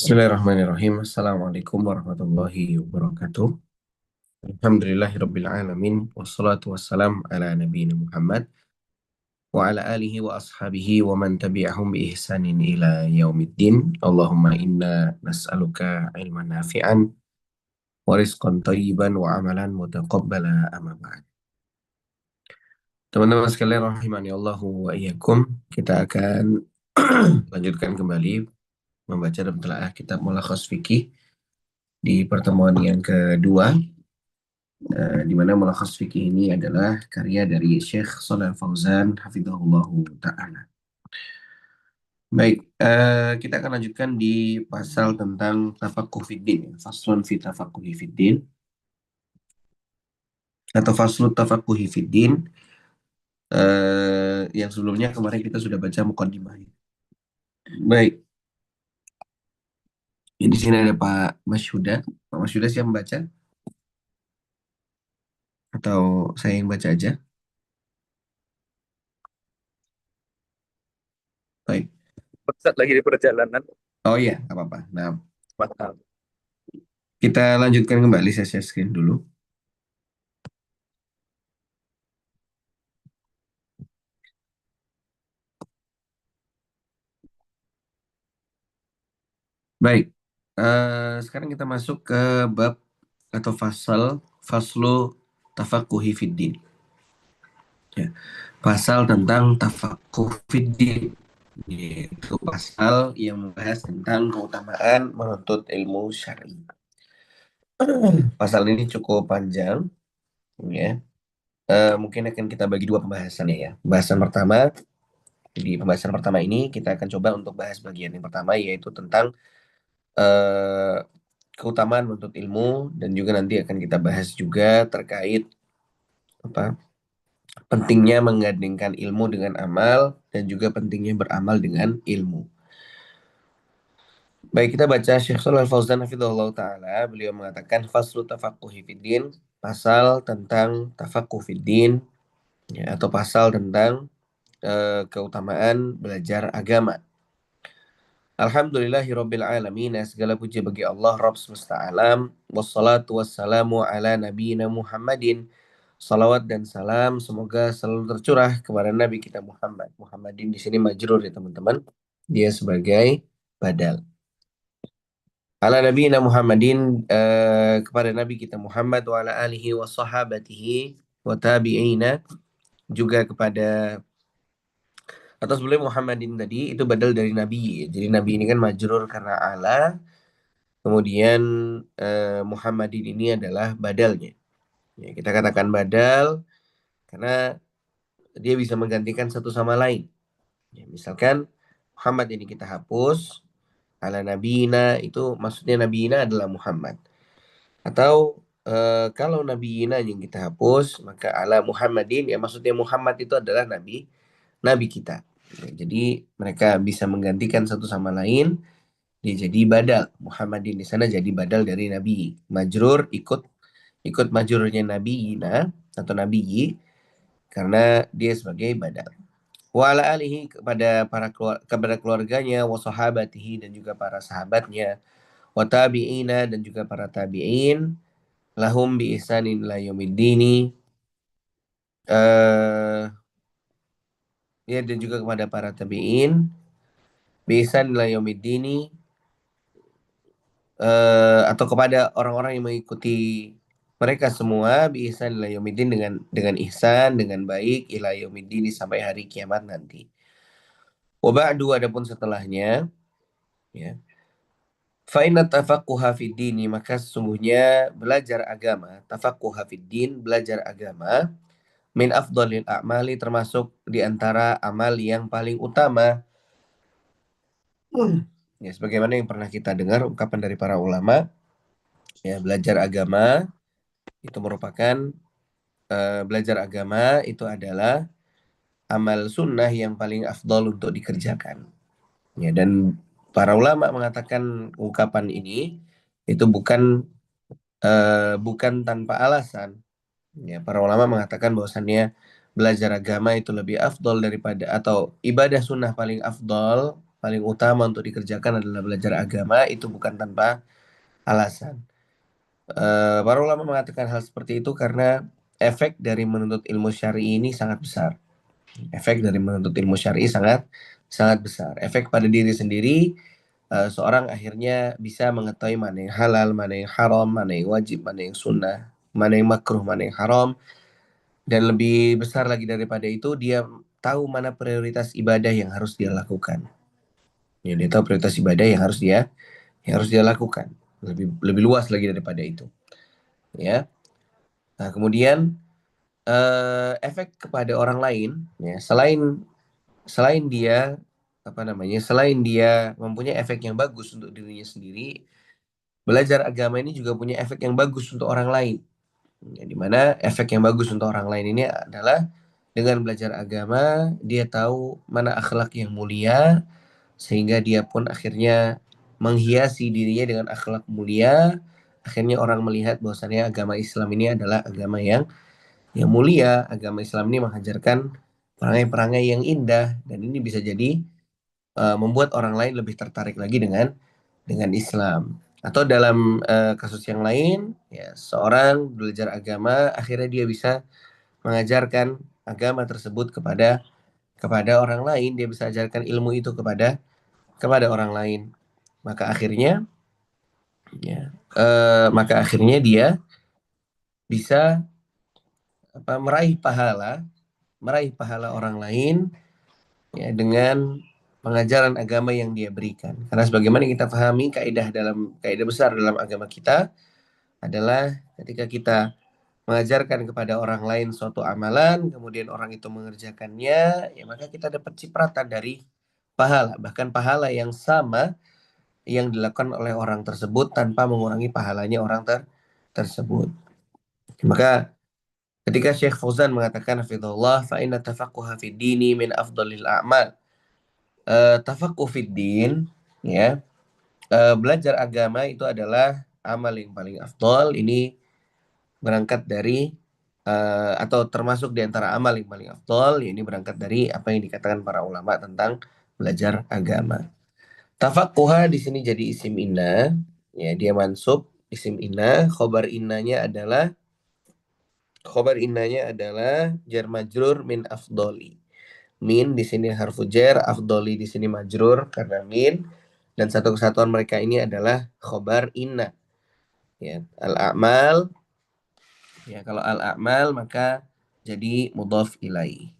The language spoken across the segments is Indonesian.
Bismillahirrahmanirrahim. Assalamualaikum warahmatullahi wabarakatuh. Alhamdulillahirabbil alamin wassalatu wassalam ala nabiyina Muhammad wa ala alihi wa ashabihi wa man tabi'ahum bi ihsanin ila yaumiddin. Allahumma inna nas'aluka ilman nafi'an wa rizqan thayyiban wa amalan mutaqabbala amma ba'd. Teman-teman sekalian rahimani Allahu wa iyyakum, kita akan lanjutkan kembali membaca dan menelaah kitab Mulakhas Fikih di pertemuan yang kedua. Di mana Mulakhas Fikih ini adalah karya dari Syekh Shalih Fauzan hafizahullah ta'ala. Baik, kita akan lanjutkan di pasal tentang tafaqquh fiddin, faslun fi tafaqquhi fiddin atau faslu tafaqquhi fiddin. Yang sebelumnya kemarin kita sudah baca muqaddimahnya. Baik, di sini ada Pak Mas Huda. Pak Mas Huda siap membaca atau saya yang baca aja? Baik. Ustadz lagi di perjalanan. Oh iya, nggak apa-apa. Nah, Mantap. kita lanjutkan kembali, saya share screen dulu. Baik, sekarang kita masuk ke bab atau faslu tafaqquhi fiddin. Ya, pasal tentang tafaqquh fiddin, yaitu pasal yang membahas tentang keutamaan menuntut ilmu syar'i. Pasal ini cukup panjang, ya. Mungkin akan kita bagi dua pembahasannya ya. Di pembahasan pertama ini kita akan coba untuk bahas bagian yang pertama, yaitu tentang eh, keutamaan menuntut ilmu, dan juga nanti akan kita bahas juga terkait apa pentingnya menggandengkan ilmu dengan amal dan juga pentingnya beramal dengan ilmu. Baik, kita baca Syekh Shalal Fauzan hafizahullah taala. Beliau mengatakan faslu tafaqquhi fiddin, pasal tentang tafaqquh fiddin, ya, atau pasal tentang keutamaan belajar agama. Alhamdulillahirabbil alamin, segala puji bagi Allah Rabb semesta alam. Wassalatu wassalamu ala nabiyina Muhammadin. Salawat dan salam semoga selalu tercurah kepada Nabi kita Muhammad. Muhammadin di sini majrur ya teman-teman. Dia sebagai badal. Ala nabiyina Muhammadin, kepada Nabi kita Muhammad wa ala alihi wa sahabatihi wa tabi'ina, juga kepada, atau sebelum Muhammadin tadi itu badal dari Nabi. Jadi Nabi ini kan majrur karena ala. Kemudian Muhammadin ini adalah badalnya. Ya, kita katakan badal karena dia bisa menggantikan satu sama lain. Ya, misalkan Muhammad ini kita hapus, ala nabiyina itu maksudnya nabiyina adalah Muhammad. Atau kalau nabiyina yang kita hapus, maka ala Muhammadin ya maksudnya Muhammad itu adalah nabi kita. Ya, jadi mereka bisa menggantikan satu sama lain. Dia jadi badal. Muhammadin di sana jadi badal dari nabi. Majrur ikut majrurnya nabiyina atau nabiyyi karena dia sebagai badal. Wa ala alihi, kepada keluarganya, wa sahabatihi dan juga para sahabatnya, wa tabi'ina dan juga para tabi'in, lahum bi ihsanin ila yaumiddini, eh ya, dan juga kepada para tabi'in bi ihsanin ila yaumiddini, atau kepada orang-orang yang mengikuti mereka semua bi ihsanin ila yaumiddin, dengan ihsan, dengan baik, ila yaumiddini sampai hari kiamat nanti. Wa ba'du, adapun setelahnya, ya. Fa inna tafaqquha fid dini, maka sesungguhnya belajar agama, tafaqquha fid din, belajar agama, min afdhalil a'mali, termasuk di antara amal yang paling utama. Ya, sebagaimana yang pernah kita dengar ungkapan dari para ulama, ya, belajar agama itu merupakan belajar agama itu adalah amal sunnah yang paling afdol untuk dikerjakan. Ya, dan para ulama mengatakan ungkapan ini itu bukan tanpa alasan. Ya, para ulama mengatakan bahwasannya belajar agama itu lebih afdol daripada, atau ibadah sunnah paling afdol paling utama untuk dikerjakan adalah belajar agama, itu bukan tanpa alasan. Para ulama mengatakan hal seperti itu karena efek dari menuntut ilmu syar'i ini sangat besar. Efek dari menuntut ilmu syar'i sangat sangat besar. Efek pada diri sendiri, seorang akhirnya bisa mengetahui mana yang halal, mana yang haram, mana yang wajib, mana yang sunnah, mana yang makruh, mana yang haram. Dan lebih besar lagi daripada itu, dia tahu mana prioritas ibadah yang harus dia lakukan. Ya, dia tahu prioritas ibadah yang harus dia lakukan. Lebih lebih luas lagi daripada itu. Ya. Nah, kemudian efek kepada orang lain, ya, selain dia selain dia mempunyai efek yang bagus untuk dirinya sendiri, belajar agama ini juga punya efek yang bagus untuk orang lain. Ya, di mana efek yang bagus untuk orang lain ini adalah dengan belajar agama, dia tahu mana akhlak yang mulia, sehingga dia pun akhirnya menghiasi dirinya dengan akhlak mulia. Akhirnya orang melihat bahwasannya agama Islam ini adalah agama yang mulia. Agama Islam ini mengajarkan perangai-perangai yang indah, dan ini bisa jadi membuat orang lain lebih tertarik lagi dengan Islam. Atau dalam kasus yang lain, ya, seorang belajar agama, akhirnya dia bisa mengajarkan agama tersebut kepada orang lain, dia bisa ajarkan ilmu itu kepada orang lain. Maka akhirnya, maka akhirnya dia bisa meraih pahala orang lain, ya, dengan pengajaran agama yang dia berikan. Karena sebagaimana kita pahami kaidah besar dalam agama kita adalah ketika kita mengajarkan kepada orang lain suatu amalan, kemudian orang itu mengerjakannya, ya maka kita dapat cipratan dari pahala, bahkan pahala yang sama yang dilakukan oleh orang tersebut tanpa mengurangi pahalanya orang tersebut. Maka ketika Syekh Fauzan mengatakan hafizahullah, fa inna tafaqquha fid dini min afdalil a'mal. Tafaqquh fid din, ya, belajar agama itu adalah amal yang paling afdal. Ini berangkat dari atau termasuk di antara amal yang paling afdal. Ini berangkat dari apa yang dikatakan para ulama tentang belajar agama. Tafaqquha di sini jadi isim inna, ya, dia mansub isim inna. Khobar innanya adalah jar majrur min afdoli. Min di sini harfu jar, afdoli di sini majrur karena min, dan satu kesatuan mereka ini adalah khobar inna. Ya, al-a'mal, ya, kalau al-a'mal maka jadi mudhaf ilai.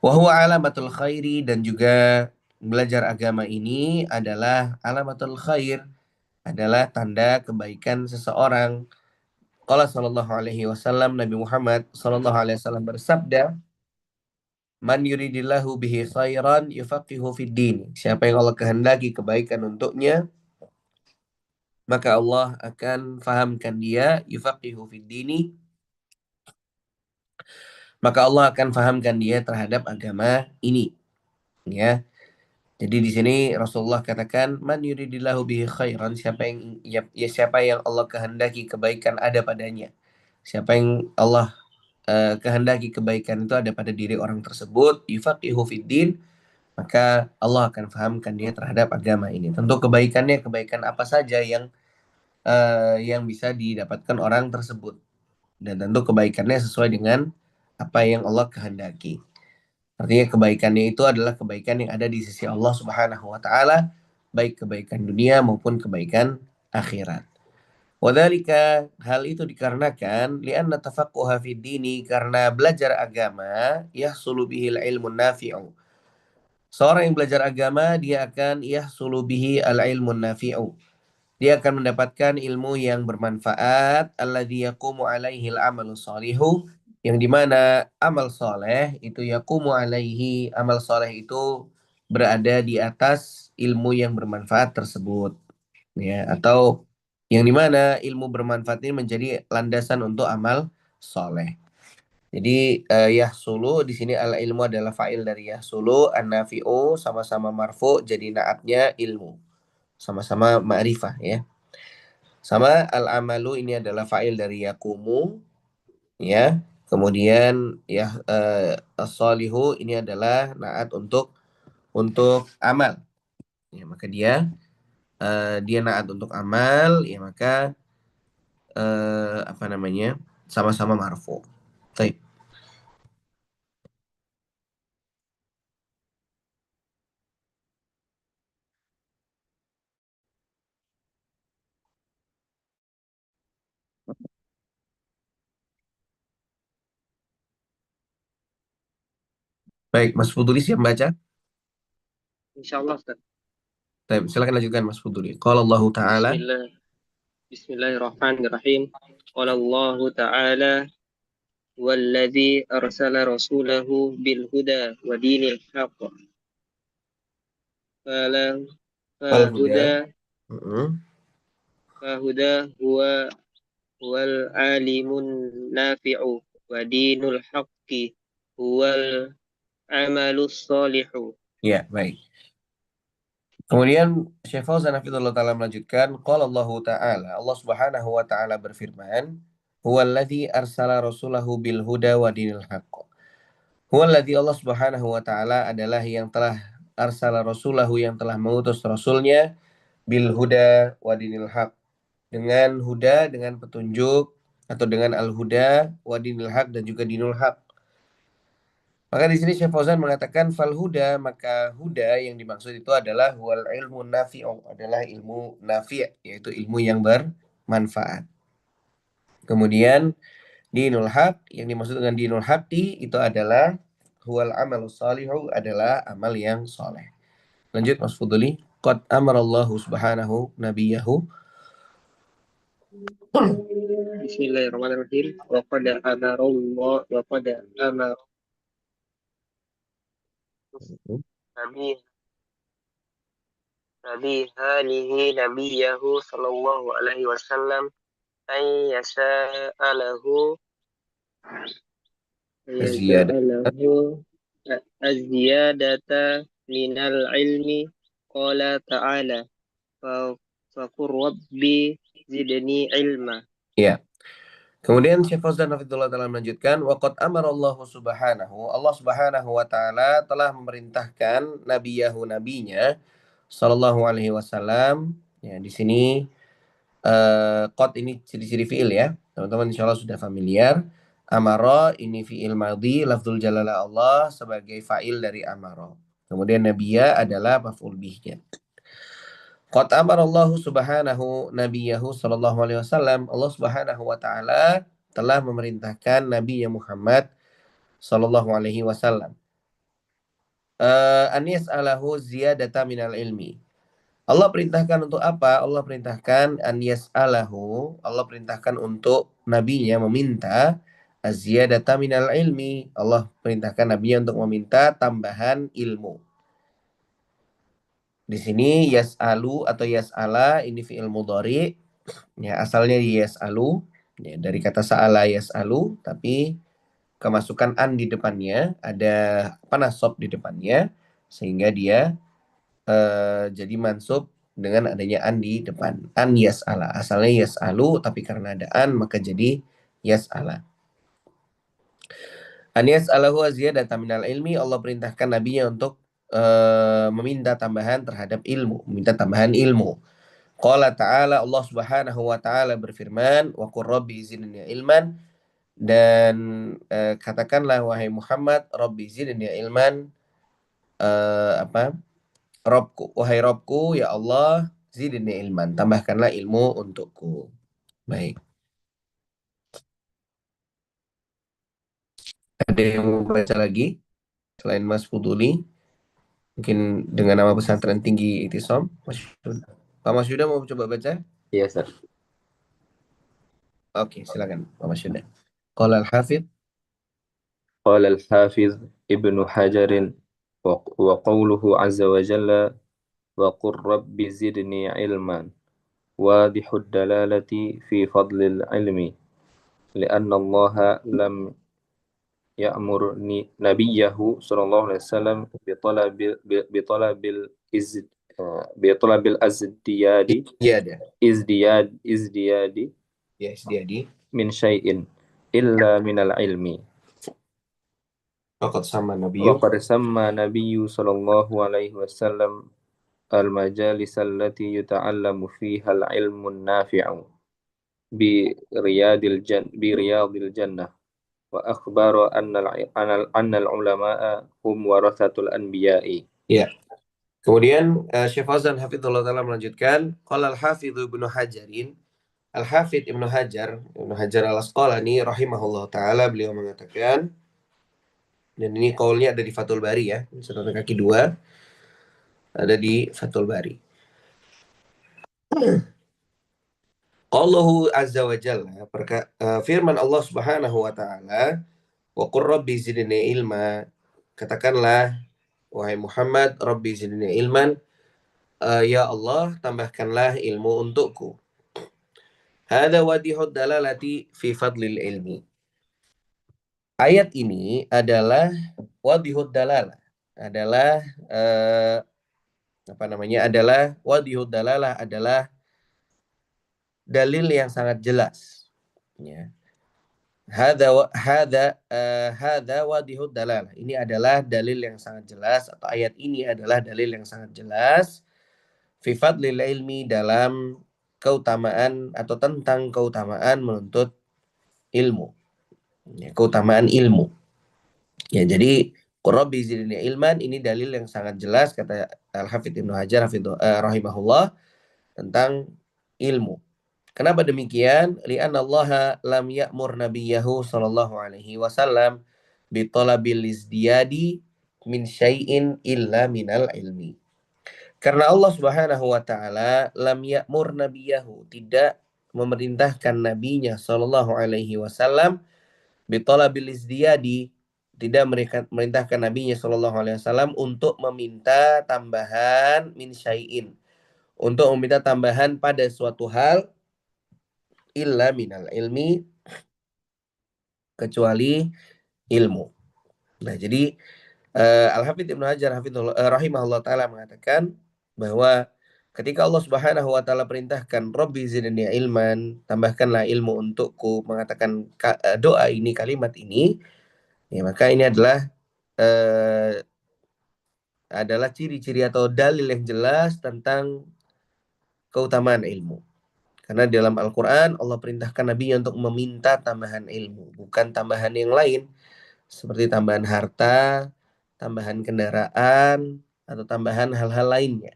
Wa huwa alamatul khairi, dan juga belajar agama ini adalah alamatul khair, adalah tanda kebaikan seseorang. Qala sallallahu alaihi wasallam, Nabi Muhammad sallallahu alaihi wasallam bersabda, "Man yuridillahu bihi khairan yufaqihu fid din." Siapa yang Allah kehendaki kebaikan untuknya, maka Allah akan fahamkan dia, yufaqihu fid dini, maka Allah akan fahamkan dia terhadap agama ini, ya. Jadi di sini Rasulullah katakan, "Man yuridillahu bihi khairan." Siapa yang Allah kehendaki kebaikan ada padanya. Siapa yang Allah kehendaki kebaikan itu ada pada diri orang tersebut, yufaqihu fid din, maka Allah akan fahamkan dia terhadap agama ini. Tentu kebaikannya kebaikan apa saja yang bisa didapatkan orang tersebut, dan tentu kebaikannya sesuai dengan apa yang Allah kehendaki. Artinya kebaikannya itu adalah kebaikan yang ada di sisi Allah Subhanahu wa taala, baik kebaikan dunia maupun kebaikan akhirat. Wadhalika, hal itu dikarenakan lianna tafaqquha fid dini, karena belajar agama yahsulu bihil ilmun nafi'u. Seorang yang belajar agama dia akan yahsulu bihi al ilmun nafi'u. Dia akan mendapatkan ilmu yang bermanfaat, alladzi yaqumu alaihi al-amalu shalihu, yang dimana amal soleh itu yaqumu alaihi, amal soleh itu berada di atas ilmu yang bermanfaat tersebut, ya, atau yang dimana ilmu bermanfaat ini menjadi landasan untuk amal soleh. Jadi yahsulu di sini al ilmu adalah fa'il dari yahsulu, an-nafi'u sama-sama marfu, jadi naatnya ilmu, sama-sama ma'rifah, ya. Sama al-amalu ini adalah fa'il dari yakumu, ya. Kemudian ya as-solihu ini adalah naat untuk untuk amal. Ya, maka dia naat untuk amal, ya maka apa namanya? Sama-sama marfu. Baik. Baik, Mas Fuduli siap baca? Insyaallah Ustaz. Baik, silakan lanjutkan Mas Fuduli. Qala Allah Ta'ala. Bismillah. Bismillahirrahmanirrahim. Qala Allah Ta'ala والذي أرسل رسوله بالهدى ودين الحق فلا Wal huda. فهدى Mm-mm. فهدى هو العالم النافع ودين الحق هو العمل الصالح. Ya, baik. Kemudian Syekh Fauzan Hafizullah Ta'ala melanjutkan, Qala Allah Ta'ala, Allah Subhanahu wa Ta'ala berfirman, Huwallazi arsala rasulahu bil huda wa dinil haqq. Huwallazi Allah Subhanahu wa Ta'ala adalah yang telah arsala rasulahu, yang telah mengutus rasulnya bil huda wa dinil haqq, dengan huda, dengan petunjuk, atau dengan al-huda wa dinil haqq, dan juga dinul haqq. Maka di sini Syekh Fauzan mengatakan fal huda, maka huda yang dimaksud itu adalah wal ilmu nafi'u, adalah ilmu nafi', yaitu ilmu yang bermanfaat. Kemudian dinul haq, yang dimaksud dengan dinul haqi itu adalah huwal amalus salihu, adalah amal yang soleh. Lanjut Mas Fuduli. Qad amarallahu subhanahu nabiyahu. Bismillahirrahmanirrahim. Wa qad amara nabi halihi nabiyahu sallallahu alaihi wasallam ay yasa'alahu Ziyadah. az-ziyadata minal ilmi qala ta'ala faqur rabbi zidni ilma. Ya. Kemudian Syekh Fauzan Hafizullah Ta'ala melanjutkan, waqad amarallahu subhanahu, Allah Subhanahu wa Ta'ala telah memerintahkan nabinya sallallahu alaihi wasallam. Ya, di sini qad ini ciri-ciri fiil ya. Teman-teman insyaallah sudah familiar. Amara ini fiil madhi, lafzul jalalah Allah sebagai fa'il dari amara. Kemudian nabiyya adalah maf'ul bihnya. Qad amarallahu subhanahu nabiyahu sallallahu alaihi wasallam. Allah Subhanahu wa taala telah memerintahkan Nabi Muhammad sallallahu alaihi wasallam. An yas'alahu ziyadata minal ilmi. Allah perintahkan untuk apa? Allah perintahkan an yas'alahu. Allah perintahkan untuk nabinya meminta az-ziyadata minal ilmi. Allah perintahkan nabinya untuk meminta tambahan ilmu. Di sini yas'alu atau yas'ala ini fi'il mudhari. Ya, asalnya yas'alu, ya, dari kata sa'ala yas'alu, tapi kemasukan an di depannya, ada nasab di depannya, sehingga dia jadi mansub dengan adanya an di depan. An yas'ala, asalnya yas'alu, tapi karena ada an maka jadi yas'ala. An yas'alahu ziyadatan minal ilmi, Allah perintahkan nabinya untuk meminta tambahan terhadap ilmu, meminta tambahan ilmu. Qala ta'ala, Allah Subhanahu wa ta'ala berfirman, wa qur rabbi zidni ilman, dan katakanlah wahai Muhammad, rabbi zidni ilman, apa? Robku, wahai Robku, ya Allah, zidni ilman, tambahkanlah ilmu untukku. Baik. Ada yang mau baca lagi selain Mas Fuduli? Mungkin dengan nama pesantren tinggi Itisom, Pak Mas Yuda mau coba baca? Iya, Ustaz. Oke, silakan Pak Mas Yuda. Qala al-Hafidh. قال الحافظ ابن حجر وقوله عز وجل وقل رب زدني علما واضح الدلالة في فضل العلم لأن الله لم يأمر نبيه صلى الله عليه وسلم بطلب الازدياد Ya, من شيء إلا من العلم. Waqad sama Nabiyyu. وقد سمى النبي صلى الله عليه وسلم المجالس التي يتعلم فيها العلم النافع برياض الجنة وأخبر أن العلماء هم ورثة الأنبياء. Ya. Kemudian Syekh Fauzan hafizahullah taala melanjutkan, qala al-hafidz Ibnu Hajarin, Al-Hafidz Ibnu Hajar Al-Asqalani rahimahullah taala, beliau mengatakan, dan ini qaulnya ada di Fathul Bari ya, catatan kaki 2 ada di Fathul Bari. Qallahu azza wa jalla, firman Allah Subhanahu wa taala, wa qur rabbi zidni ilma, katakanlah wahai Muhammad, rabbi zidni ilman, ya Allah tambahkanlah ilmu untukku. Hada wadihud dalalati fi fadlil ilmi. Ayat ini adalah wadihud dalalah, adalah adalah wadihud dalalah, adalah dalil yang sangat jelas. Ya. Hada wadihud dalalah. Ini adalah dalil yang sangat jelas, atau ayat ini adalah dalil yang sangat jelas fi fadlil ilmi, dalam keutamaan atau tentang keutamaan menuntut ilmu. Ya, keutamaan ilmu. Ya, jadi Rabbi zidni ilman, ini dalil yang sangat jelas kata Al-Hafidz Ibnu Hajar rahimahullah tentang ilmu. Kenapa demikian? Li'anna Allah lam ya'mur nabiyahu sallallahu alaihi wasallam bi talabil izdiyadi min syai'in illa minal ilmi. Karena Allah Subhanahu wa taala lam ya'mur nabiyahu, tidak memerintahkan nabinya sallallahu alaihi wasallam bi talabil izdiyadi, tidak memerintahkan nabinya sallallahu alaihi wasallam untuk meminta tambahan min syai'in, untuk meminta tambahan pada suatu hal, illa minal ilmi, kecuali ilmu. Nah, jadi Al-Hafidz Ibnu Hajar rahimahullah taala mengatakan bahwa ketika Allah Subhanahu wa taala perintahkan Rabbi zidni ilman, tambahkanlah ilmu untukku, mengatakan doa ini, kalimat ini, ya, maka ini adalah ciri-ciri atau dalil yang jelas tentang keutamaan ilmu. Karena dalam Al-Quran Allah perintahkan Nabi untuk meminta tambahan ilmu, bukan tambahan yang lain seperti tambahan harta, tambahan kendaraan, atau tambahan hal-hal lainnya.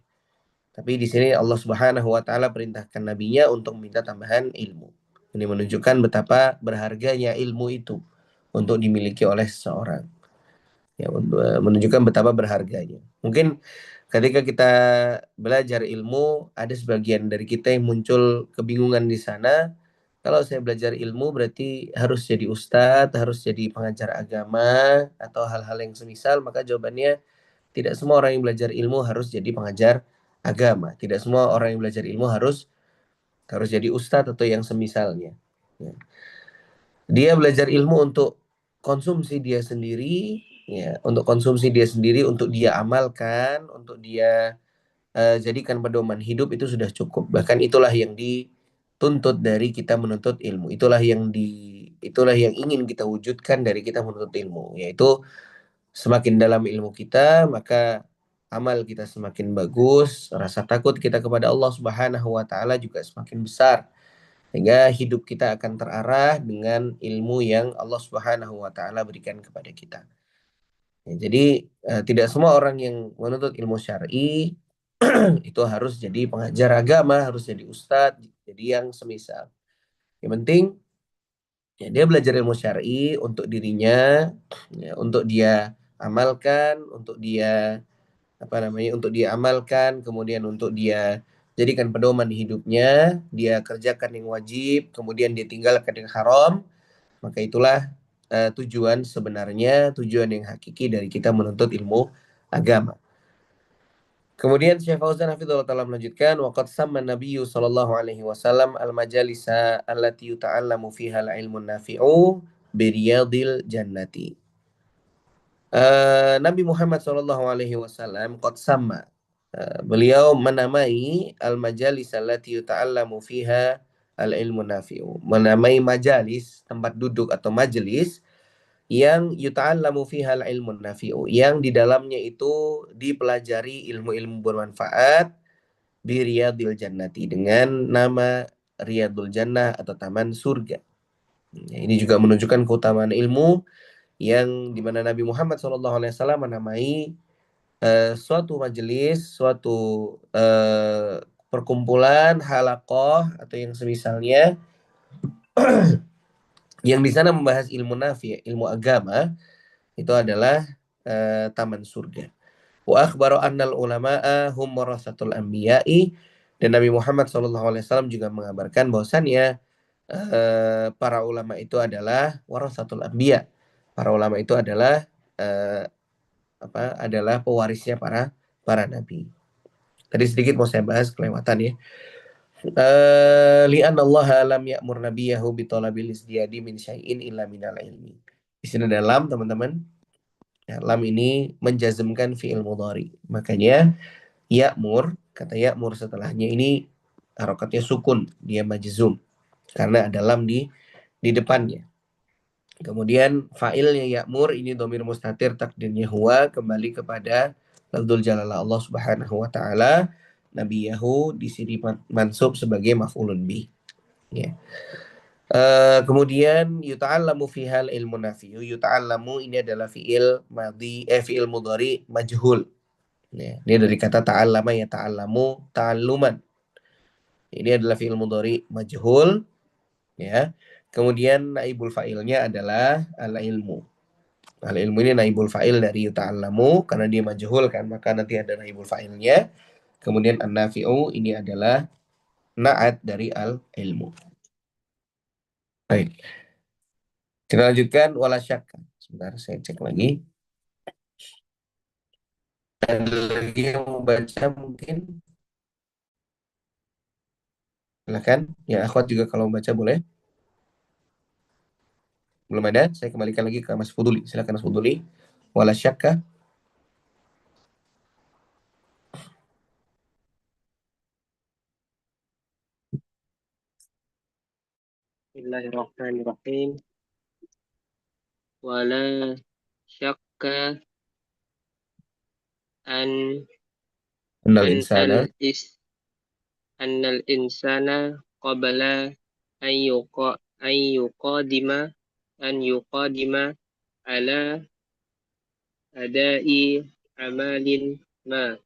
Tapi di sini Allah Subhanahu wa taala perintahkan nabinya untuk meminta tambahan ilmu. Ini menunjukkan betapa berharganya ilmu itu untuk dimiliki oleh seseorang. Ya, menunjukkan betapa berharganya. Mungkin ketika kita belajar ilmu, ada sebagian dari kita yang muncul kebingungan di sana. Kalau saya belajar ilmu berarti harus jadi ustadz, harus jadi pengajar agama, atau hal-hal yang semisal. Maka jawabannya, tidak semua orang yang belajar ilmu harus jadi pengajar agama. Tidak semua orang yang belajar ilmu harus jadi ustadz atau yang semisalnya. Ya. Dia belajar ilmu untuk konsumsi dia sendiri, ya, untuk konsumsi dia sendiri, untuk dia amalkan, untuk dia jadikan pedoman hidup, itu sudah cukup. Bahkan itulah yang dituntut dari kita menuntut ilmu. Itulah yang ingin kita wujudkan dari kita menuntut ilmu, yaitu semakin dalam ilmu kita, maka amal kita semakin bagus, rasa takut kita kepada Allah Subhanahu wa taala juga semakin besar. Sehingga hidup kita akan terarah dengan ilmu yang Allah Subhanahu wa taala berikan kepada kita. Ya, jadi tidak semua orang yang menuntut ilmu syar'i itu harus jadi pengajar agama, harus jadi ustadz, jadi yang semisal. Yang penting ya dia belajar ilmu syar'i untuk dirinya, ya, untuk dia amalkan, untuk dia untuk dia amalkan, kemudian untuk dia jadikan pedoman hidupnya, dia kerjakan yang wajib, kemudian dia tinggalkan yang haram. Maka itulah tujuan sebenarnya, tujuan yang hakiki dari kita menuntut ilmu agama. Kemudian Syekh Fauzan hafizahullah taala melanjutkan, waqad samma Nabiyyu sallallahu alaihi wasallam al-majalisa allati yuta'allamu fiha al-ilmun nafi'u biriyadil jannati. Nabi Muhammad sallallahu alaihi wasallam qad samma, beliau menamai al-majalis allati yuta'allamu fiha al-ilmu nafi'u, menamai majalis, tempat duduk atau majelis yang yuta'allamu fihal ilmun nafi'u, yang di dalamnya itu dipelajari ilmu-ilmu bermanfaat bi riyadil jannati, dengan nama Riyadul Jannah atau taman surga. Ya, ini juga menunjukkan keutamaan ilmu yang dimana Nabi Muhammad SAW menamai suatu majelis, suatu perkumpulan halaqah atau yang semisalnya yang di sana membahas ilmu nafi, ilmu agama, itu adalah taman surga. Wa akhbaru annal ulama'a hum warasatul anbiya'i, dan Nabi Muhammad SAW juga mengabarkan bahwasannya para ulama itu adalah warasatul anbiya. Para ulama itu adalah eh, adalah pewarisnya para nabi. Tadi sedikit mau saya bahas kelewatan ya. Li'anna Allah lam ya'mur nabiyahu bi talabil isdiyadi min syai'in illa minal ilmi. Di sini ada lam, teman-teman. Ya, lam ini menjazmkan fi'il mudhari. Makanya ya'mur, kata ya'mur setelahnya ini harokatnya sukun, dia majzum karena ada lam di depannya. Kemudian fa'ilnya ya'mur ini dhamir mustatir, takdirnya huwa, kembali kepada lafdzul jalalah Allah Subhanahu wa taala. Nabiyahu di sini mansub sebagai maf'ulun bih. Ya. Kemudian yuta'allamu fihal ilmu nafiyu. Yuta'allamu ini adalah fi'il madhi, fi'il mudhari majhul. Ya, ini dari kata ta'allama, ya ta'allamu ta'alluman. Ini adalah fi'il mudhari majhul, ya. Kemudian naibul fa'ilnya adalah al-ilmu. Al-ilmu ini naibul fa'il dari yuta'allamu karena dia majhul kan, maka nanti ada naibul fa'ilnya. Kemudian an-nafi'u ini adalah na'at dari al-ilmu. Baik. Kita lanjutkan wala syakka. Sebentar saya cek lagi. Ada lagi yang mau baca mungkin? Silakan. Ya, akhwat juga kalau baca boleh. Belum ada, saya kembalikan lagi ke Mas Fuduli. Silakan Mas Fuduli. Wala syakka. Bismillahirrahmanirrahim. Wala syakka an Annal an insana. al is annal insana qabla an yuqa an yuqadima an yuqadima ala adai amalin ma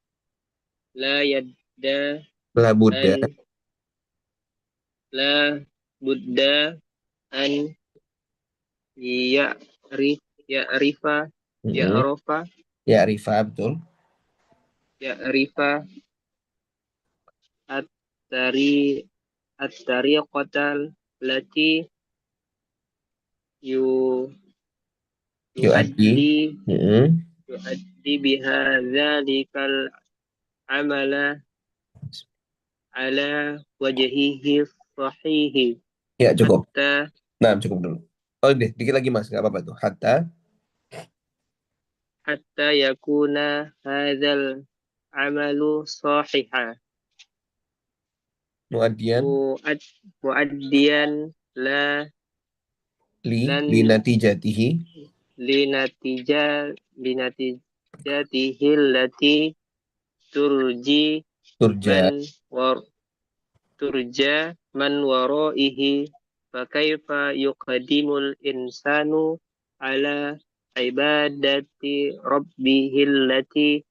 la yadda La Buddha. an la budda an ya'rif ya'rifa Mm-mm. ya'rafa Ya, Rifa, betul. ya'rifa at-tari at-tariqatal lati yu Yu'addi. yuaddi Mm-mm. yuaddi biha dzalikal amala ala wajhihi sahihi Ya, cukup. hatta Nah, cukup dulu. Oh, deh, dikit lagi Mas, nggak apa-apa tuh. hatta yakuna hadzal amalu sahiha Muaddian muad muaddiyan la lan linatijatihi linatija linatijatihi allati turji turja. man war turja man waraihi fakaifa yuqaddimul insanu ala ibadati rabbihil lati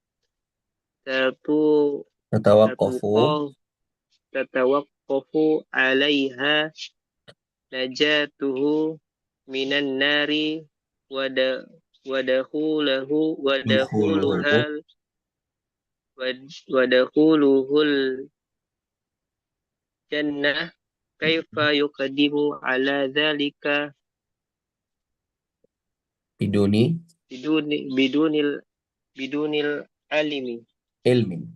tatu Tatawaqqafu tatuqaw tatawaqqafu alaiha najatuhu minan nari wada wadakhulahu dukhuluhu wadakhuluhal wadakhuluhul jannah kaifa yuqaddimu ala dzalika biduni bidunil bidunil alimi ilmin.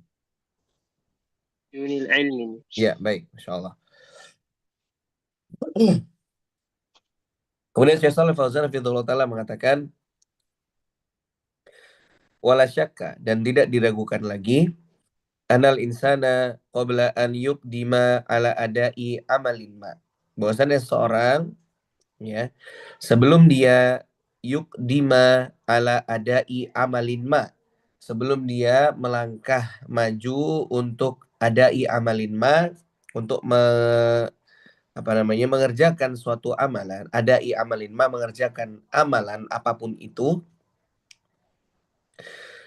bidunil ilmin. Ya, baik. Masya Allah. Kemudian Syekh Shalih Fauzan Hafizahullah Ta'ala mengatakan, wala syakka, dan tidak diragukan lagi, anal insana qabla an yuqdima ala adai amalin ma. Bahwasannya seorang, ya, sebelum dia yuqdima ala adai amalin ma, sebelum dia melangkah maju untuk adai amalin ma, untuk mengerjakan suatu amalan, adai amalin ma, mengerjakan amalan apapun itu,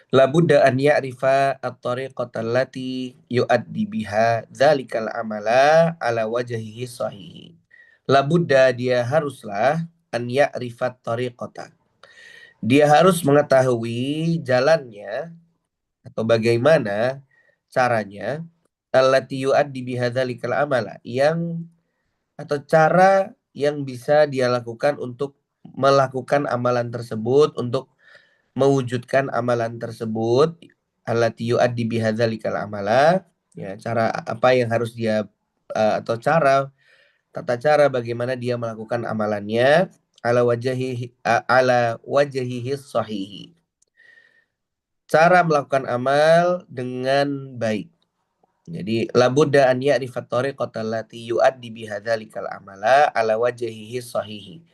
labudda an ya'rifa at-tariqata allati yu'addi biha dzalikal amala ala wajhihi sahih. Labudda, dia haruslah, an ya'rifa at-tariqata, dia harus mengetahui jalannya atau bagaimana caranya, allati yu'addi biha dzalikal amala, yang atau cara yang bisa dia lakukan untuk melakukan amalan tersebut, untuk mewujudkan amalan tersebut, allati yu'addi bihadzalikal amala, ya, cara apa yang harus dia atau tata cara bagaimana dia melakukan amalannya, ala wajhihi sahihi, cara melakukan amal dengan baik. Jadi labudda an ya'rifa tariqata allati yu'addi bihadzalikal amala ala wajhihi sahihi.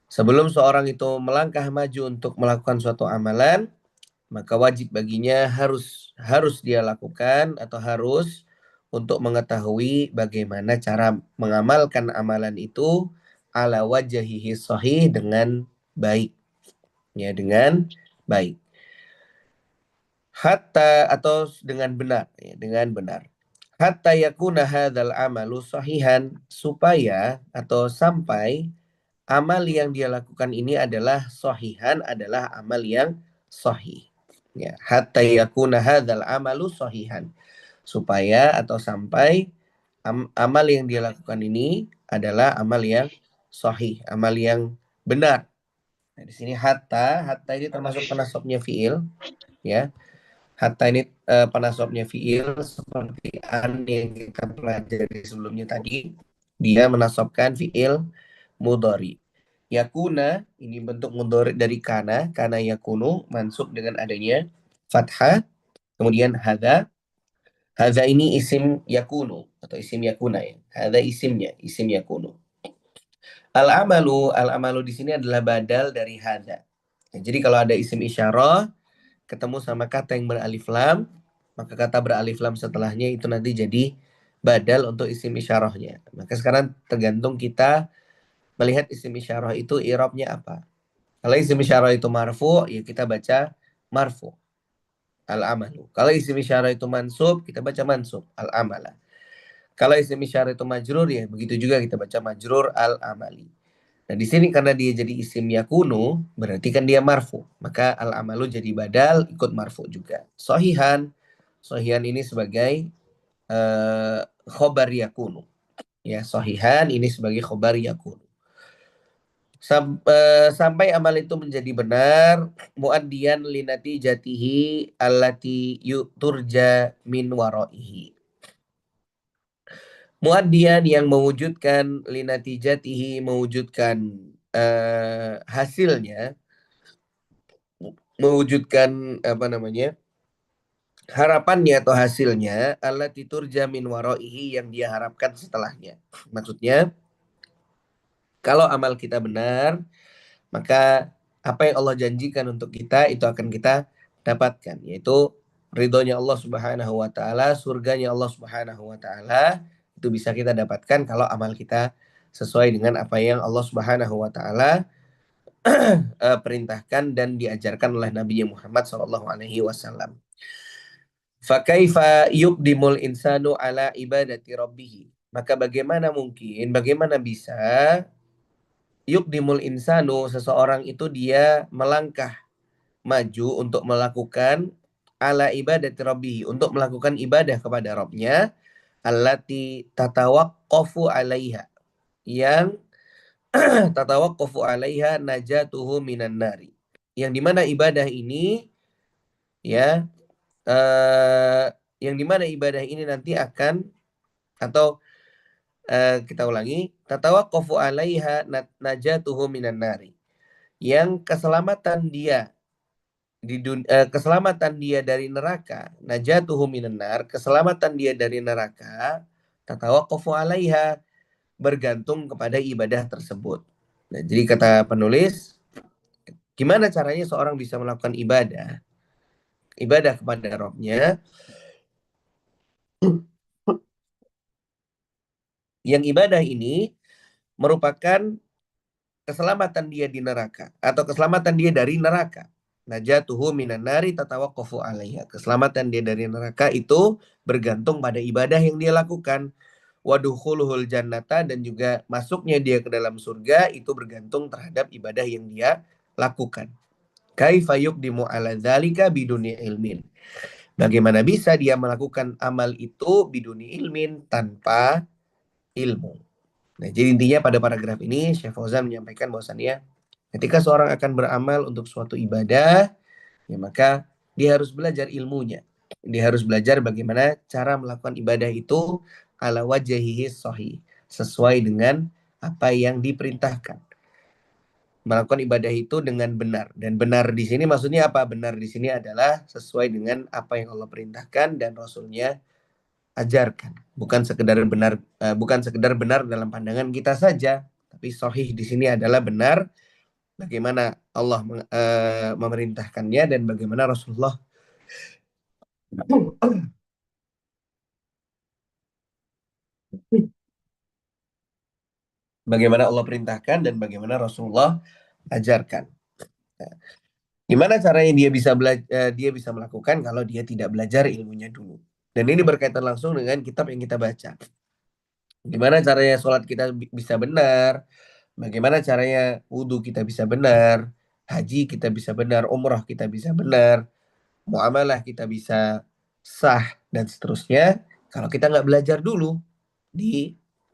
Sebelum seorang itu melangkah maju untuk melakukan suatu amalan, maka wajib baginya harus dia lakukan atau harus untuk mengetahui bagaimana cara mengamalkan amalan itu ala wajhihi sahih, dengan baik, ya, dengan baik, hatta, atau dengan benar, ya, dengan benar, hatta yakuna hadzal amalu sahihan, supaya atau sampai amal yang dia lakukan ini adalah sahihan, adalah amal yang sahih. Ya, hatta yakuna hadzal amalu sahihan, supaya atau sampai amal yang dia lakukan ini adalah amal yang sahih, amal yang benar. Nah, di sini hatta ini termasuk penasabnya fiil, ya. Hatta ini penasabnya fiil, seperti an yang kita pelajari sebelumnya tadi, dia menasabkan fiil mudhari. Yakuna ini bentuk mudhari dari kana yakunu, mansub dengan adanya fathah. Kemudian hadza ini isim yakunu atau isim yakuna, ya. Hadza isimnya, isim yakunu. Al-amalu di sini adalah badal dari hadza. Ya, jadi kalau ada isim isyarah ketemu sama kata yang beralif lam, maka kata beralif lam setelahnya itu nanti jadi badal untuk isim isyarahnya. Maka sekarang tergantung kita melihat isim isyarah itu i'rabnya apa. Kalau isim isyarah itu marfu, ya kita baca marfu, al-amalu. Kalau isim isyarah itu mansub, kita baca mansub, al-amala. Kalau isim isyarah itu majrur, ya begitu juga kita baca majrur, al-amali. Nah, di sini karena dia jadi isim yakunu, berarti kan dia marfu. Maka al-amalu jadi badal, ikut marfu juga. Sohihan ini sebagai khobar yakunu. Ya, sohihan ini sebagai khobar yakunu. Sampai amal itu menjadi benar, muaddiyan linati jatihi allati turja min waraihi. Muaddiyan yang mewujudkan linati jatihi, mewujudkan hasilnya, mewujudkan harapannya atau hasilnya, allati turja min waraihi, yang dia harapkan setelahnya. Maksudnya, kalau amal kita benar, maka apa yang Allah janjikan untuk kita itu akan kita dapatkan, yaitu ridhonya Allah Subhanahu wa taala, surganya Allah Subhanahu wa taala, itu bisa kita dapatkan kalau amal kita sesuai dengan apa yang Allah Subhanahu wa taala perintahkan dan diajarkan oleh Nabi Muhammad sallallahu alaihi wasallam. Fa kaifa yuqdimul insanu ala ibadati rabbih? Maka bagaimana bisa yuqdimul insanu, seseorang itu dia melangkah maju untuk melakukan ala ibadati rabbih, untuk melakukan ibadah kepada Rabbnya, allati tatawaqqafu alaiha, yang tatawaqqafu alaiha najatuhu minan nari, yang dimana ibadah ini, ya, yang dimana ibadah ini nanti akan, atau kita ulangi, tatawaqqafu alaiha najatuhu minan nari, yang keselamatan dia keselamatan dia dari neraka, najatuhu minan nar, keselamatan dia dari neraka, tatawaqqafu alaiha, bergantung kepada ibadah tersebut. Nah, jadi kata penulis, Gimana caranya seorang bisa melakukan ibadah kepada Rabb-nya, yang ibadah ini merupakan keselamatan dia di neraka atau keselamatan dia dari neraka. Najatuhu minan nari tatawaqqafu alaiha. Keselamatan dia dari neraka itu bergantung pada ibadah yang dia lakukan. Wadukhuluhul jannata, dan juga masuknya dia ke dalam surga itu bergantung terhadap ibadah yang dia lakukan. Kaifa yuqdimu ala dzalika biduni ilmin. Bagaimana bisa dia melakukan amal itu biduni ilmin, tanpa ilmu. Nah, jadi intinya pada paragraf ini Syekh Fauzan menyampaikan bahwasannya ketika seorang akan beramal untuk suatu ibadah, ya maka dia harus belajar ilmunya. Dia harus belajar bagaimana cara melakukan ibadah itu ala wajhihi sahih, sesuai dengan apa yang diperintahkan. Melakukan ibadah itu dengan benar. Dan benar di sini maksudnya apa? Benar di sini adalah sesuai dengan apa yang Allah perintahkan dan Rasulnya ajarkan. Bukan sekedar benar dalam pandangan kita saja, tapi sahih di sini adalah benar bagaimana Allah memerintahkannya dan bagaimana Rasulullah bagaimana Allah perintahkan dan bagaimana Rasulullah ajarkan. Nah, gimana caranya dia bisa melakukan kalau dia tidak belajar ilmunya dulu? Dan ini berkaitan langsung dengan kitab yang kita baca. Gimana caranya sholat kita bisa benar? Bagaimana caranya wudhu kita bisa benar? Haji kita bisa benar, umrah kita bisa benar, muamalah kita bisa sah dan seterusnya. Kalau kita nggak belajar dulu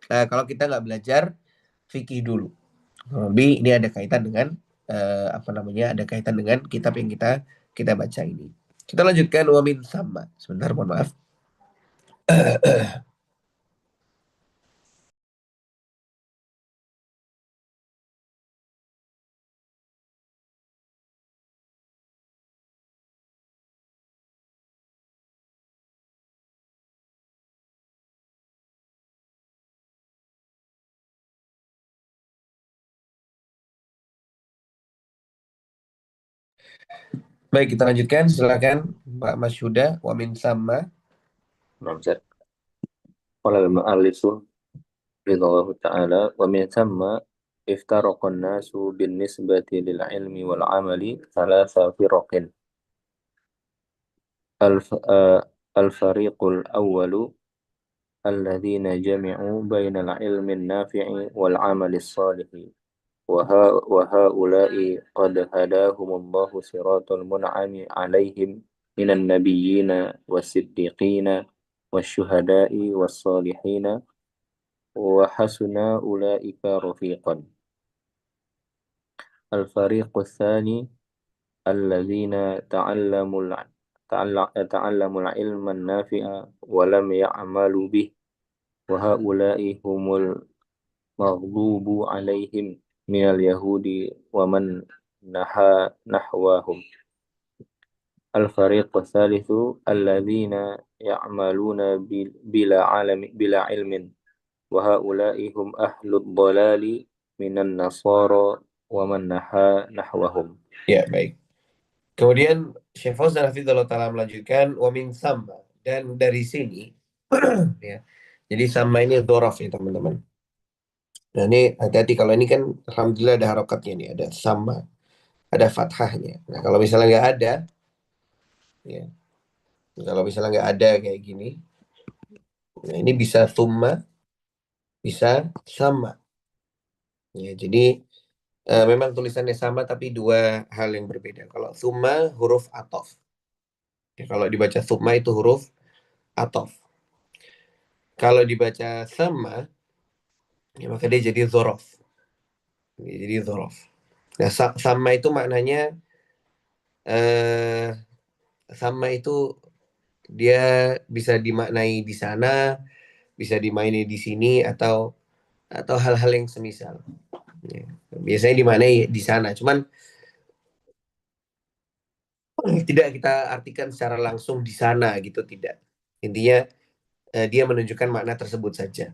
kalau kita nggak belajar fikih dulu. Lebih ini ada kaitan dengan ada kaitan dengan kitab yang kita baca ini. Kita lanjutkan wamin sama. Sebentar, mohon maaf. Baik, kita lanjutkan. Silakan Pak Mas Huda, wamin sama. Namzat. Qala al-mu'allifu ridallahu ta'ala wa min thamma iftaraqa an-nasu bin nisbati lil ilmi wal amali thalatha firaqin. Al-fariqul awwalu alladhina jami'u bainal ilmi an-nafi'i wal amali as-salihi wa ha'ula'i qad hadahumullahu siratal mun'ami 'alaihim minan nabiyyina was-siddiqina wasyuhada'i was-salihina wa hasuna ulaika rafiqan. Al-fariqu tsani alladzina ta'allamul ilman nafi'a wa lam ya'malu bih wa haula'i humul maghdubu 'alaihim minal yahudi wa man nahwahum. Al-fariqu tsalitsu alladzina ya'maluna bila ilmin wa haula'i hum ahlud dhalali minan nasara wa man nahwahum. Ya, baik. Kemudian Syekh Fauzan hafizallahu taala melanjutkan wamin sama, dan dari sini ya. Jadi sama ini dzaraf ya, teman-teman. Nah, ini hati-hati, kalau ini kan alhamdulillah ada harokatnya nih, ada sama, ada fathahnya. Nah, kalau misalnya nggak ada ya. Kalau misalnya nggak ada kayak gini, nah ini bisa summa, bisa sama. Ya, jadi memang tulisannya sama tapi dua hal yang berbeda. Kalau summa huruf atof. Ya, kalau dibaca summa itu huruf atof. Kalau dibaca sama, ya maka dia jadi dzaraf. Ya, jadi dzaraf. Nah, sama itu maknanya sama itu dia bisa dimaknai di sana, bisa dimaini di sini, atau hal-hal yang semisal. Ya, biasanya dimaknai di sana, cuman tidak kita artikan secara langsung di sana gitu, tidak. Intinya dia menunjukkan makna tersebut saja.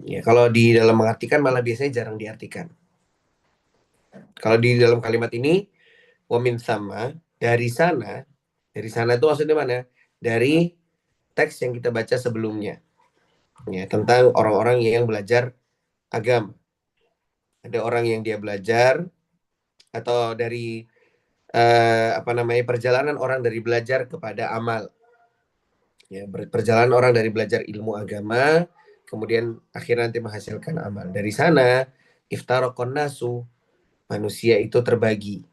Ya, kalau di dalam mengartikan malah biasanya jarang diartikan. Kalau di dalam kalimat ini, wa min thamma, dari sana itu maksudnya mana? Dari teks yang kita baca sebelumnya, ya, tentang orang-orang yang belajar agama. Ada orang yang dia belajar, atau dari perjalanan orang dari belajar kepada amal, ya, perjalanan orang dari belajar ilmu agama kemudian akhirnya nanti menghasilkan amal. Dari sana iftaraqon nasu, manusia itu terbagi,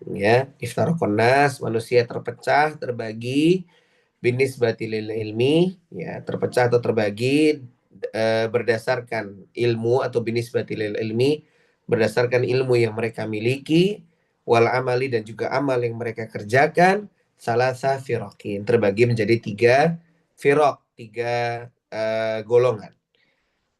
ya, iftaraqon nas, manusia terpecah, terbagi, binisbati lil ilmi, ya, terpecah atau terbagi berdasarkan ilmu, atau binisbati lil ilmi, berdasarkan ilmu yang mereka miliki, wal amali, dan juga amal yang mereka kerjakan, salasa firokin, terbagi menjadi 3 firok, 3 golongan.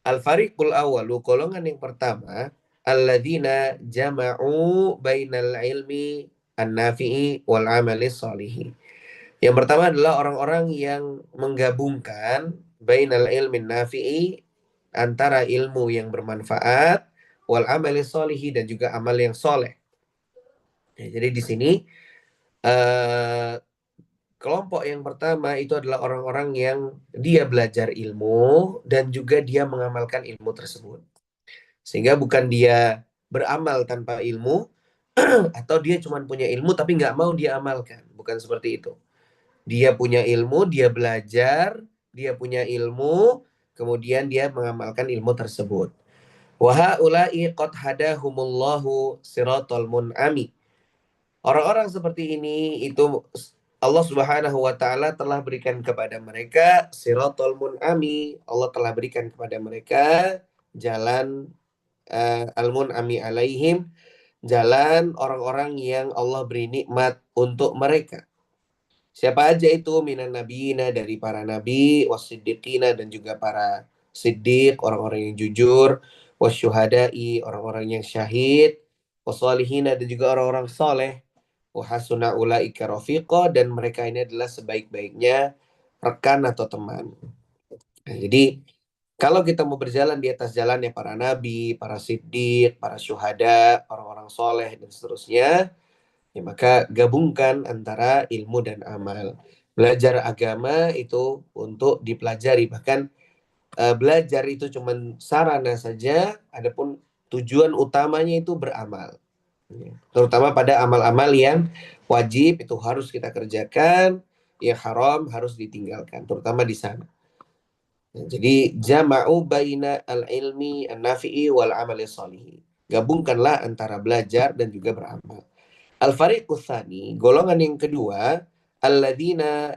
Al-fariqul awalu, golongan yang pertama, alladzina jama'u bainal ilmi an-nafi'i wal amali sholihi. Yang pertama adalah orang-orang yang menggabungkan bainal ilmin nafi'i, antara ilmu yang bermanfaat, wal amali sholihi, dan juga amal yang soleh. Ya, jadi di sini kelompok yang pertama itu adalah orang-orang yang dia belajar ilmu dan juga dia mengamalkan ilmu tersebut. Sehingga bukan dia beramal tanpa ilmu atau dia cuma punya ilmu tapi nggak mau dia amalkan. Bukan seperti itu. Dia punya ilmu, dia belajar, dia punya ilmu, kemudian dia mengamalkan ilmu tersebut. Wa haula'i qad hadahumullahu siratal mun'ami. Orang-orang seperti ini itu Allah Subhanahu wa taala telah berikan kepada mereka siratal mun'ami. Allah telah berikan kepada mereka jalan al-mun'ami alaihim, jalan orang-orang yang Allah beri nikmat untuk mereka. Siapa aja itu? Minan nabiyina, dari para nabi, wasiddiqina, dan juga para siddiq, orang-orang yang jujur, wasyuhada'i, orang-orang yang syahid, wasolihina, dan juga orang-orang soleh, wahasuna ulaika rafiqa, dan mereka ini adalah sebaik-baiknya rekan atau teman. Nah, jadi kalau kita mau berjalan di atas jalannya para nabi, para siddiq, para syuhada, orang-orang soleh, dan seterusnya, ya, maka gabungkan antara ilmu dan amal. Belajar agama itu untuk dipelajari, bahkan belajar itu cuma sarana saja, adapun tujuan utamanya itu beramal. Ya, terutama pada amal-amal yang wajib itu harus kita kerjakan, yang haram harus ditinggalkan, terutama di sana. Ya, jadi jama'u baina al-ilmi an-nafi'i wal amali sholihi. Gabungkanlah antara belajar dan juga beramal. Al-fariqus tsani, golongan yang kedua, alladzina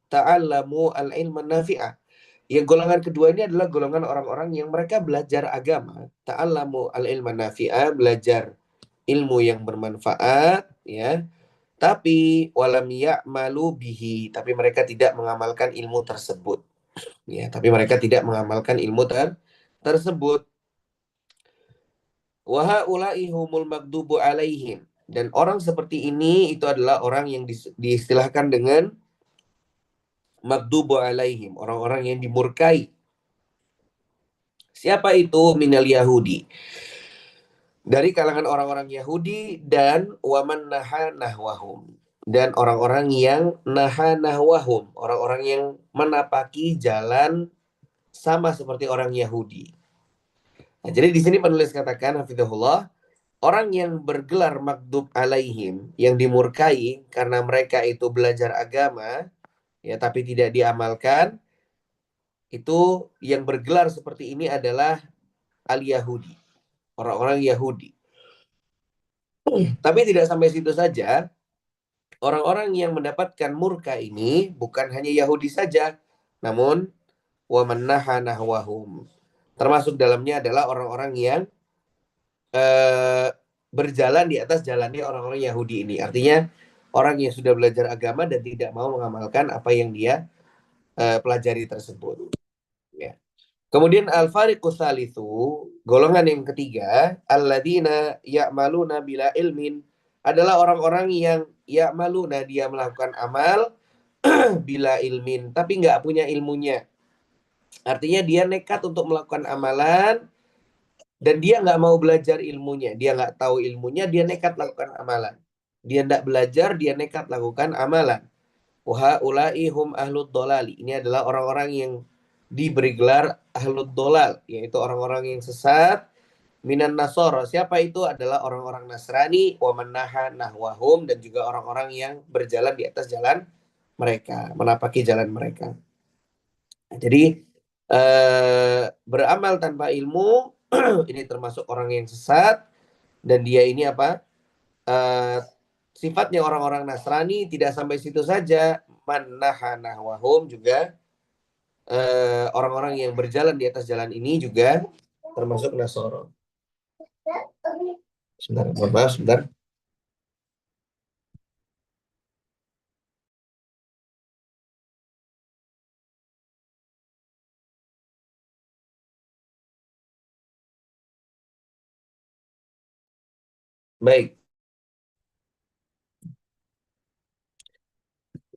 ta'allamu al-ilma nafi'ah. Yang golongan kedua ini adalah golongan orang-orang yang mereka belajar agama, ta'allamu al-ilma nafi'ah, belajar ilmu yang bermanfaat, ya. Tapi walam ya'malu bihi, tapi mereka tidak mengamalkan ilmu tersebut. Ya, tapi mereka tidak mengamalkan ilmu tersebut. Wa haula'i humul maghdubu alaihim. Dan orang seperti ini itu adalah orang yang diistilahkan dengan maghdubu alaihim, orang-orang yang dimurkai. Siapa itu? Minal Yahudi, dari kalangan orang-orang Yahudi, dan waman naha nahwahum, dan orang-orang yang naha nahwahum, orang-orang yang menapaki jalan sama seperti orang Yahudi. Nah, jadi di sini penulis katakan hafizahullah, orang yang bergelar maghdub alaihim, yang dimurkai karena mereka itu belajar agama, ya, tapi tidak diamalkan, itu yang bergelar seperti ini adalah al-Yahudi, orang-orang Yahudi. Tapi tidak sampai situ saja. Orang-orang yang mendapatkan murka ini bukan hanya Yahudi saja, namun wa man naha nahwahum. Termasuk dalamnya adalah orang-orang yang berjalan di atas jalannya orang-orang Yahudi ini. Artinya orang yang sudah belajar agama dan tidak mau mengamalkan apa yang dia pelajari tersebut. Ya. Kemudian al-fariqus tsalitsu, golongan yang ketiga, alladzina ya'maluna bila ilmin, adalah orang-orang yang ya'maluna, dia melakukan amal bila ilmin, tapi nggak punya ilmunya. Artinya dia nekat untuk melakukan amalan Dan dia nggak mau belajar ilmunya. Dia nggak tahu ilmunya, dia nekat lakukan amalan. Dia nggak belajar, dia nekat lakukan amalan. Wahaulai hum ahlud dolali. Ini adalah orang-orang yang diberi gelar ahlud dolal, yaitu orang-orang yang sesat. Minan Nasoro. Siapa itu? Adalah orang-orang Nasrani, wa manaha nahwahum, dan juga orang-orang yang berjalan di atas jalan mereka, menapaki jalan mereka. Jadi beramal tanpa ilmu ini termasuk orang yang sesat, dan dia ini apa? Sifatnya orang-orang Nasrani. Tidak sampai situ saja, manaha nahwahum juga orang-orang yang berjalan di atas jalan ini juga termasuk Nasoro. Sebentar, maaf, sebentar. Baik.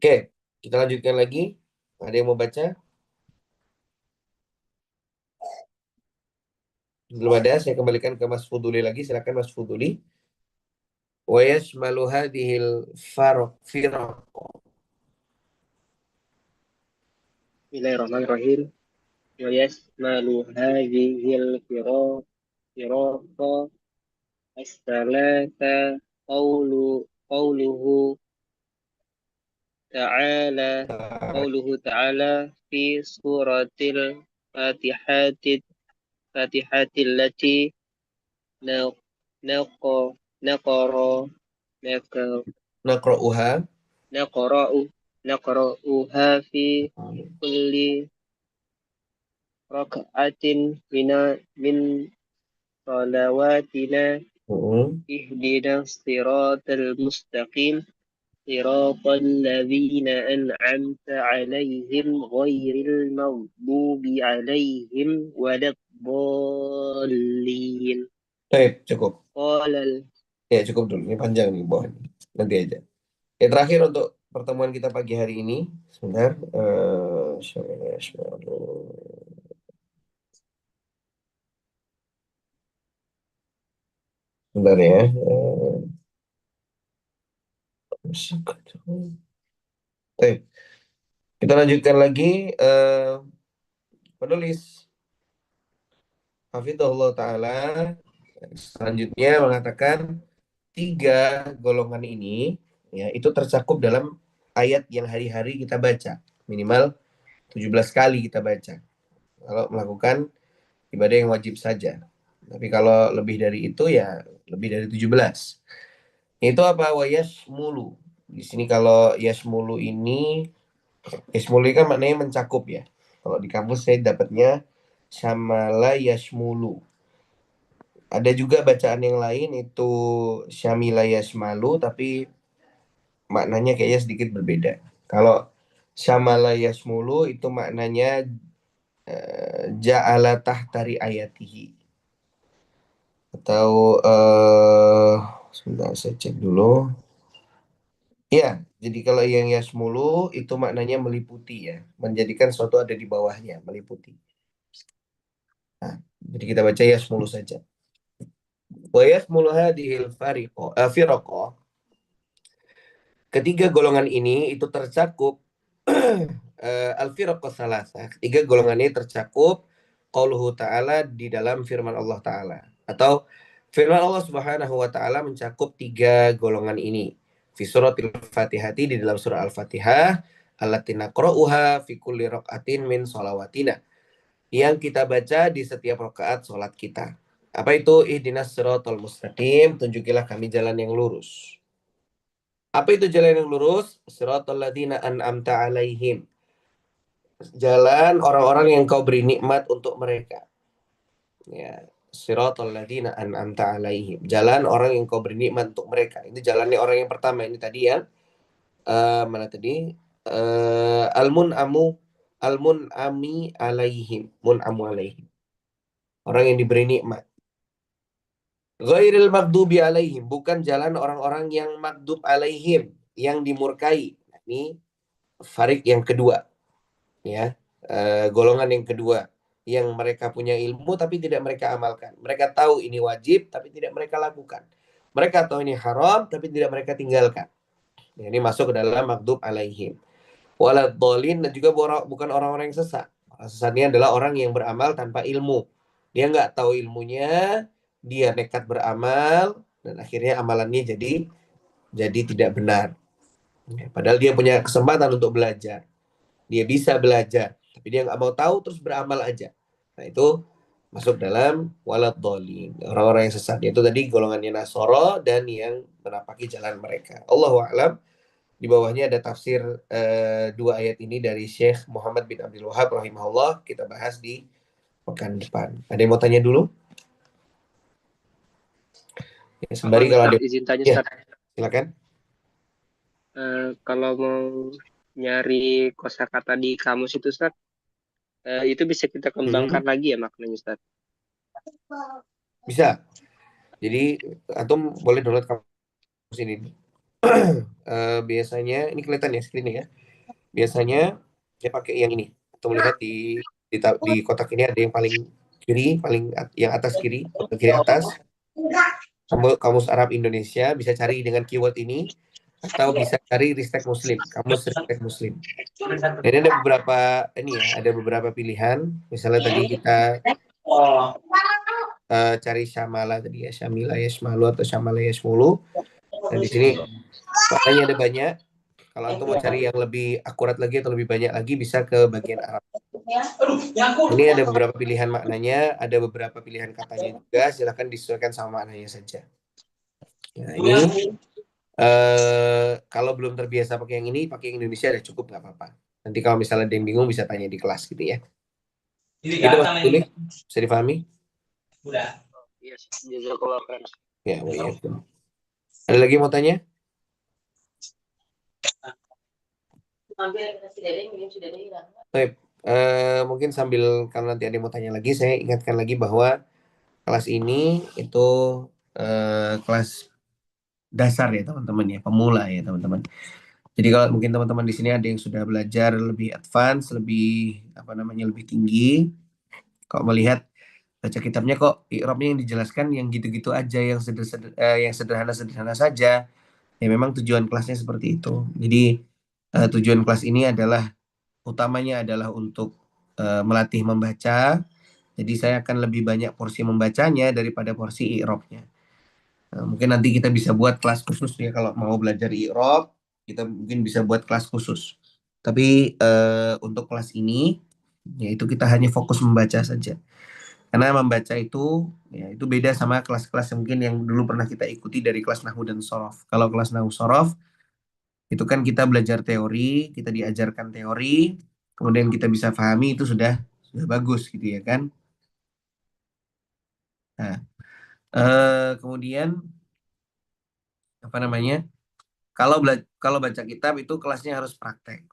Oke, kita lanjutkan lagi. Ada yang mau baca? Belum ada, saya kembalikan ke Mas Fuduli lagi. Silakan Mas Fuduli. Wa yashmalu hadhil firaq. Bismillahirrahmanirrahim. Wa yasmalu hadhil firaqa as-salata qawluhu ta'ala fi suratil Fatihatil lati naqara Naqra'uha. naqra'uha fi kulli raka'atin min salawatina ihdinas siratal mustaqim siratal ladzina an'amta 'alaihim ghairil maghdubi 'alaihim waladdallin. Baik, cukup. Qala Ya, cukup dulu. Ini panjang nih bawah ini. Nanti aja. Yang terakhir untuk pertemuan kita pagi hari ini. Sebentar. Sebentar ya. Baik. Kita lanjutkan lagi. Penulis Hafizahullah Ta'ala selanjutnya mengatakan 3 golongan ini ya itu tercakup dalam ayat yang hari-hari kita baca. Minimal 17 kali kita baca kalau melakukan ibadah yang wajib saja. Tapi kalau lebih dari itu ya lebih dari 17. Itu apa? Wa yashmulu. Di sini kalau yashmulu ini kan maknanya mencakup ya. Kalau di kampus saya dapatnya syamala yashmulu. Ada juga bacaan yang lain itu syamila yashmalu, tapi maknanya kayaknya sedikit berbeda. Kalau syamala yashmulu itu maknanya ja'ala tahtari ayatihi. Atau sebentar saya cek dulu. Ya, jadi kalau yang yashmulu itu maknanya meliputi ya, menjadikan sesuatu ada di bawahnya, meliputi. Nah, jadi kita baca yashmulu saja. Wa yashmulu hadhil firaqah. Ketiga golongan ini itu tercakup al-firaqah salasah. Ketiga golongan ini tercakup qauluhu ta'ala di dalam firman Allah Ta'ala. Atau firman Allah Subhanahu wa Ta'ala mencakup 3 golongan ini. Fi suratil Fatihati, di dalam surah Al-Fatihah, allati naqra'uha fi kulli raq'atin min shalawatina, yang kita baca di setiap rakaat salat kita. Apa itu? Ihdinas siratal mustaqim, tunjukilah kami jalan yang lurus. Apa itu jalan yang lurus? Siratal ladzina an'amta 'alaihim. Jalan orang-orang yang kau beri nikmat untuk mereka. Ya, siratal ladzina an'amta 'alaihim. Jalan orang yang kau beri nikmat untuk mereka. Ini jalannya orang yang pertama ini tadi ya. Mana tadi? Al-mun'ami 'alaihim. Mun'amu 'alaihim. Orang yang diberi nikmat. Ghairil maghdubi 'alaihim, bukan jalan orang-orang yang maghdub 'alaihim, yang dimurkai. Ini farik yang kedua. Ya, golongan yang kedua, yang mereka punya ilmu tapi tidak mereka amalkan. Mereka tahu ini wajib tapi tidak mereka lakukan. Mereka tahu ini haram tapi tidak mereka tinggalkan. Ini masuk ke dalam maghdub alaihim. Waladhdallin, dan juga bukan orang-orang yang sesat. Orang sesat ini adalah orang yang beramal tanpa ilmu. Dia nggak tahu ilmunya, dia nekat beramal dan akhirnya amalannya jadi tidak benar. Padahal dia punya kesempatan untuk belajar. Dia bisa belajar, tapi dia nggak mau tahu terus beramal aja. Nah itu masuk dalam waladhdallin, orang-orang yang sesat. Itu tadi golongannya Nasoro dan yang menapaki jalan mereka. Allahu a'lam. Di bawahnya ada tafsir dua ayat ini dari Syekh Muhammad bin Abdul Wahab rahimahullah. Kita bahas di pekan depan. Ada yang mau tanya dulu? Ya, sembari kalau ada izin tanya, ya, Ustaz. silakan. Kalau mau nyari kosakata di kamus itu, Ustaz, itu bisa kita kembangkan lagi ya maknanya, Ustaz? Bisa. Jadi antum boleh download kamus ini. Biasanya ini kelihatan ya screen ya. Biasanya saya pakai yang ini. Atau melihat di kotak ini ada yang paling kiri, yang atas kiri atas. Kamus Arab Indonesia, bisa cari dengan keyword ini atau bisa cari Ristek Muslim, kamus Ristek Muslim. Jadi ada beberapa pilihan. Misalnya tadi kita cari Syamala tadi ya, Syamila Yashmalu atau Syamala Yashmulu. Dan di sini maknanya ada banyak. Kalau antum mau cari yang lebih akurat lagi atau lebih banyak lagi, bisa ke bagian Arab. Ini ada beberapa pilihan maknanya, ada beberapa pilihan katanya juga. Silahkan disesuaikan sama maknanya saja. Nah, ini kalau belum terbiasa pakai yang ini, pakai yang Indonesia udah cukup, nggak apa-apa. Nanti kalau misalnya ada yang bingung bisa tanya di kelas gitu ya. Itu Mas Tuli, bisa dipahami? Udah. Iya, jazakallah khair. Ya, ya. Ada lagi mau tanya? Baik, mungkin sambil kalau nanti ada yang mau tanya lagi, saya ingatkan lagi bahwa kelas ini itu kelas dasar ya teman-teman ya, pemula ya teman-teman. Jadi kalau mungkin teman-teman di sini ada yang sudah belajar lebih advance, lebih lebih tinggi, kok melihat baca kitabnya kok i'rabnya yang dijelaskan yang gitu-gitu aja, yang sederhana-sederhana saja. Ya memang tujuan kelasnya seperti itu. Jadi tujuan kelas ini utamanya adalah untuk melatih membaca. Jadi saya akan lebih banyak porsi membacanya daripada porsi i'rabnya. Mungkin nanti kita bisa buat kelas khusus ya, kalau mau belajar i'rab kita mungkin bisa buat kelas khusus. Tapi untuk kelas ini yaitu kita hanya fokus membaca saja. Karena membaca itu ya itu beda sama kelas-kelas mungkin yang dulu pernah kita ikuti dari kelas Nahwu dan Shorof. Kalau kelas Nahwu Shorof itu kan kita belajar teori, kita diajarkan teori, kemudian kita bisa pahami, itu sudah bagus gitu ya kan. Nah, kemudian kalau baca kitab itu kelasnya harus praktek.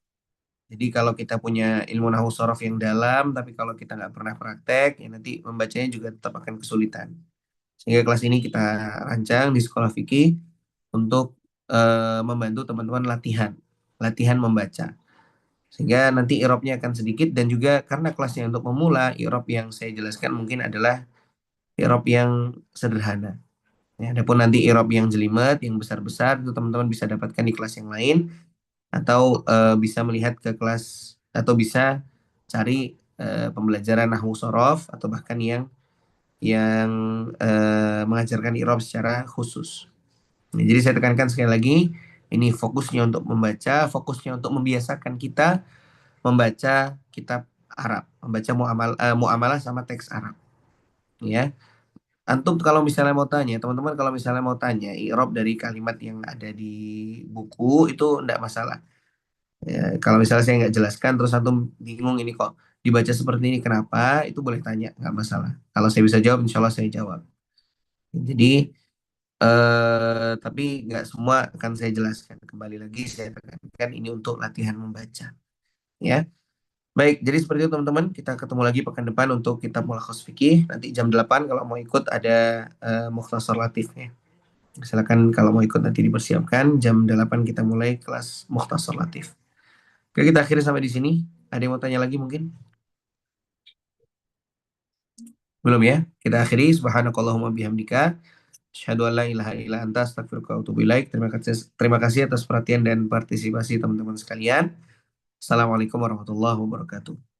Jadi kalau kita punya ilmu nahwu sorof yang dalam, tapi kalau kita nggak pernah praktek, ya nanti membacanya juga tetap akan kesulitan. Sehingga kelas ini kita rancang di sekolah fikih untuk membantu teman-teman latihan membaca. Sehingga nanti i'rabnya akan sedikit, dan juga karena kelasnya untuk memula, i'rab yang saya jelaskan mungkin adalah i'rab yang sederhana. Ya, adapun nanti i'rab yang jelimet, yang besar-besar itu teman-teman bisa dapatkan di kelas yang lain, atau bisa melihat ke kelas, atau bisa cari pembelajaran nahwu sorof, atau bahkan yang mengajarkan i'rab secara khusus. Nah, jadi saya tekankan sekali lagi, ini fokusnya untuk membaca, fokusnya untuk membiasakan kita membaca kitab Arab, membaca muamalah sama teks Arab. Ya, antum kalau misalnya mau tanya, teman-teman kalau misalnya mau tanya i'rab dari kalimat yang ada di buku itu enggak masalah. Ya, kalau misalnya saya nggak jelaskan terus antum bingung ini kok dibaca seperti ini kenapa, itu boleh tanya, nggak masalah. Kalau saya bisa jawab, insya Allah saya jawab. Jadi tapi nggak semua akan saya jelaskan. Kembali lagi saya tekankan ini untuk latihan membaca. Ya, baik. Jadi seperti itu teman-teman. Kita ketemu lagi pekan depan untuk kitab Mulakhas Fikih. Nanti jam 8 kalau mau ikut ada Mukhtasar Latifnya. Silakan kalau mau ikut nanti dipersiapkan. Jam 8 kita mulai kelas Mukhtasar Latif. Oke, kita akhiri sampai di sini. Ada yang mau tanya lagi mungkin? Belum ya? Kita akhiri. Subhanakallahumma bihamdika. Asyhadu an la ilaha illa anta astaghfiruka wa atubu ilaik. Terima kasih atas perhatian dan partisipasi teman-teman sekalian. Assalamualaikum warahmatullahi wabarakatuh.